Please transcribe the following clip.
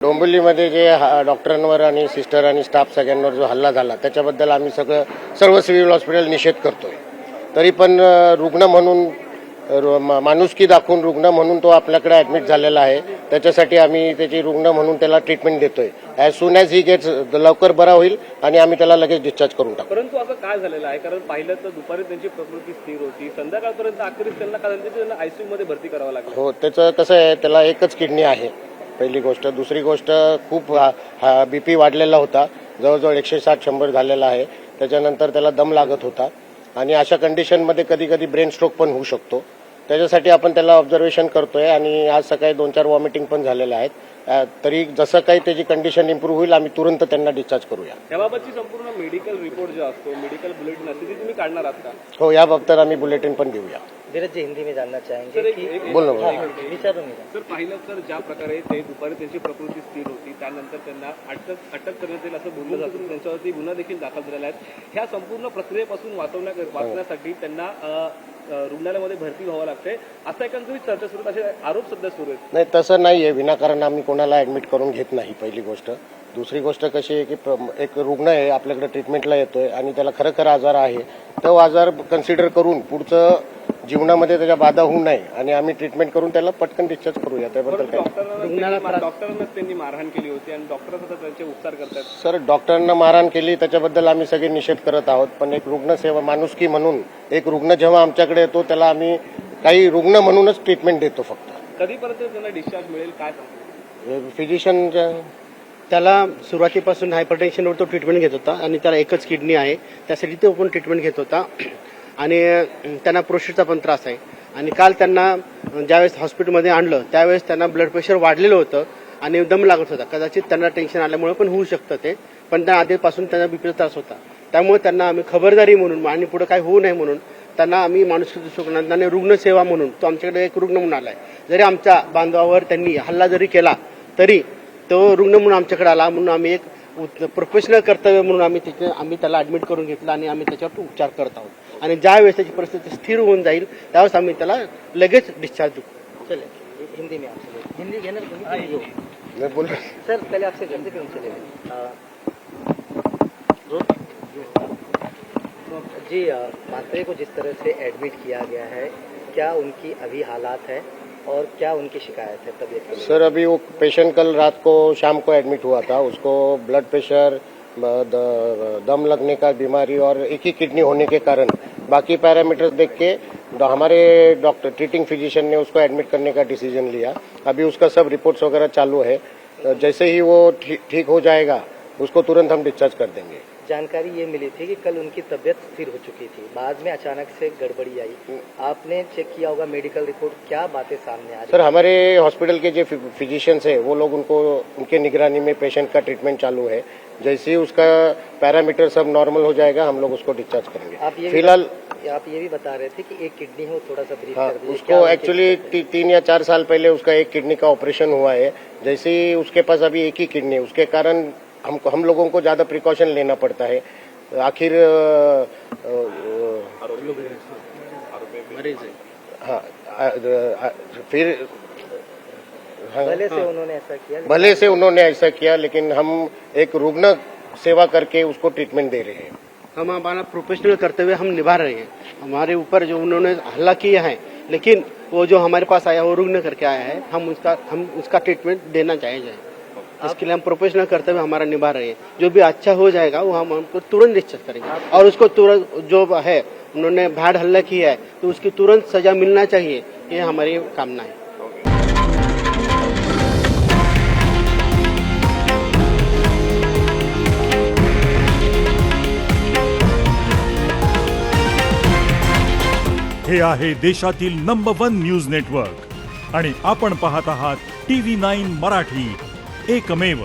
डोंबिवलीमध्ये जे डॉक्टरांवर आणि सिस्टर आणि स्टाफ सगळ्यांवर जो हल्ला झाला त्याच्याबद्दल आम्ही सर्व सिव्हिल हॉस्पिटल निषेध करतोय. तरी पण रुग्ण म्हणून माणुसकी दाखवून रुग्ण म्हणून तो आपल्याकडे ॲडमिट झालेला आहे. त्याच्यासाठी आम्ही त्याची रुग्ण म्हणून त्याला ट्रीटमेंट देतोय. As soon as he gets लवकर बरा होईल आणि आम्ही त्याला लगेच डिस्चार्ज करून टाकू. परंतु असं काय झालेलं आहे, कारण पाहिलं तर दुपारी त्यांची प्रकृती स्थिर होती, संध्याकाळपर्यंत अखेरीस त्यांना आयसीयू मध्ये भरती करावं लागलं. हो, त्याचं कसं आहे, त्याला एकच किडनी आहे पहिली गोष्ट. दुसरी गोष्ट खूप बीपी वाढलेला होता, जवळजवळ 160-100 झालेला आहे. त्याच्यानंतर त्याला दम लागत होता आणि अशा कंडिशनमध्ये कधी कधी ब्रेन स्ट्रोक पण होऊ शकतो. त्याच्यासाठी आपण त्याला ऑब्झर्वेशन करतोय आणि आज सकाळी 2-4 वॉमिटिंग पण झालेल्या आहेत. तरी जसं काही त्याची कंडिशन इम्प्रूव्ह होईल आम्ही तुरंत त्यांना डिस्चार्ज करूया. याबाबतची संपूर्ण मेडिकल रिपोर्ट जो असतो, मेडिकल बुलेटिन असते, ती तुम्ही काढणार आहात का? हो, या बाबतीत आम्ही बुलेटिन पण देऊया. धीरज जी हिंदी में जानना चाहेंगे कि बोलो. सर, पाहिलं तर ज्या प्रकारे ते दुपारी त्यांची प्रकृती स्थिर होती, त्यानंतर त्यांना अटक करण्यात येईल असं बोललं जातं. त्यांच्यावरती गुन्हा देखील दाखल झालेला आहे. ह्या संपूर्ण प्रक्रियेपासून वाचण्यासाठी त्यांना रुग्णालयामध्ये भरती व्हावं लागते, असं एकंदरीत चर्चा सुरू, असे आरोप सध्या सुरू आहेत. नाही, तसं नाहीये. विनाकारण आम्ही कोणाला ऍडमिट करून घेत नाही, पहिली गोष्ट. दुसरी गोष्ट कशी आहे की एक रुग्ण आहे आपल्याकडे ट्रीटमेंटला येतोय आणि त्याला खरं आजार आहे, तो आजार कन्सिडर करून पुढचं जीवनामध्ये त्याच्या बाधा होऊ नये आणि आम्ही ट्रीटमेंट करून त्याला पटकन डिस्चार्ज करूया. त्याबद्दल डॉक्टरांना त्यांनी मारहाण केली होती आणि डॉक्टर आता त्यांचे उपचार करतात. सर, डॉक्टरांना मारहाण केली त्याच्याबद्दल आम्ही सगळे निषेध करत आहोत. पण एक रुग्णसेवा माणुसकी म्हणून एक रुग्ण जेव्हा आमच्याकडे येतो त्याला आम्ही काही रुग्ण म्हणूनच ट्रीटमेंट देतो. फक्त कधीपर्यंत त्यांना डिस्चार्ज मिळेल काय सांगतो? फिजिशियन त्याला सुरुवातीपासून हायपरटेन्शनवर तो ट्रीटमेंट घेत होता आणि त्याला एकच किडनी आहे, त्यासाठी तो पण ट्रीटमेंट घेत होता आणि त्यांना प्रोस्टेटचा पण त्रास आहे. आणि काल त्यांना ज्यावेळेस हॉस्पिटलमध्ये आणलं त्यावेळेस त्यांना ब्लड प्रेशर वाढलेलं होतं आणि दम लागत होता. कदाचित त्यांना टेन्शन आल्यामुळे पण होऊ शकतं ते, पण त्या आधीपासून त्यांना बीपीचा त्रास होता. त्यामुळे त्यांना आम्ही खबरदारी म्हणून आणि पुढे काय होऊ नये म्हणून त्यांना आम्ही माणुसकी दृष्टिकोनाने रुग्णसेवा म्हणून तो आमच्याकडे एक रुग्ण म्हणून आलाय. जरी आमच्या बांधवावर त्यांनी हल्ला जरी केला तरी तो रुग्ण म्हणून आमच्याकडे आला, म्हणून आम्ही एक प्रोफेशनल कर्तव्य म्हणून आम्ही त्याला ऍडमिट करून घेतला आणि आम्ही त्याच्यावर उपचार करत आहोत. आणि ज्यावेळेस त्याची परिस्थिती स्थिर होऊन जाईल त्यावेळेस आम्ही त्याला लगेच डिस्चार्ज देऊ. चले हिंदी में आपसे हिंदी घेना बोल. सर, पहले आपसे घर से क्यों चले जी? मात्रे को जिस तरह से एडमिट किया गया है, क्या उनकी अभी हालात है और क्या उनकी शिकायत है तबीयत की? सर, अभी वो पेशेंट कल रात को शाम को एडमिट हुआ था. उसको ब्लड प्रेशर, दम लगने का बीमारी और एक ही किडनी होने के कारण बाकी पैरामीटर्स देख के हमारे डॉक्टर ट्रीटिंग फिजिशियन ने उसको एडमिट करने का डिसीजन लिया. अभी उसका सब रिपोर्ट्स वगैरह चालू है. जैसे ही वो ठीक हो जाएगा उसको तुरंत हम डिस्चार्ज कर देंगे. जानकारी ये मिली थी कि कल उनकी तबीयत स्थिर हो चुकी थी, बाद में अचानक से गड़बड़ी आई. आपने चेक किया होगा मेडिकल रिपोर्ट, क्या बातें सामने आ रही? सर, हमारे हॉस्पिटल के जो फिजिशियंस है वो लोग उनके निगरानी में पेशेंट का ट्रीटमेंट चालू है. जैसे ही उसका पैरामीटर सब नॉर्मल हो जाएगा हम लोग उसको डिस्चार्ज करेंगे. फिलहाल आप ये भी बता रहे थे कि एक किडनी हो, थोड़ा सा ब्रीफ हाँ, कर दीजिए. उसको एक्चुअली 3 या 4 साल पहले उसका एक किडनी का ऑपरेशन हुआ है. जैसे ही उसके पास अभी एक ही किडनी है, उसके कारण हम लोगों को ज्यादा प्रिकॉशन लेना पड़ता है. आखिर हाँ, फिर भले से उन्होंने ऐसा किया, भले से उन्होंने ऐसा किया, लेकिन हम एक रुग्ण सेवा करके उसको ट्रीटमेंट दे रहे हैं. हम हमारा प्रोफेशनल कर्तव्य हम निभा रहे हैं. हमारे ऊपर जो उन्होंने हल्ला किया है, लेकिन वो जो हमारे पास आया वो रुग्ण करके आया है, हम उसका ट्रीटमेंट देना जायज है. इसके लिए हम प्रोफेशनल कर्तव्य हमारा निभा रहे हैं. जो भी अच्छा हो जाएगा वो हम हमको तुरंत डिस्चार्ज करेंगे और उसको तुरंत जो है उन्होंने भैड़ हल्ला किया है तो उसकी तुरंत सजा मिलना चाहिए, ये हमारी कामना है. हे आहे देशातील नंबर 1 न्यूज नेटवर्क आणि आपण पाहत आहात TV9 मराठी, एकमेव.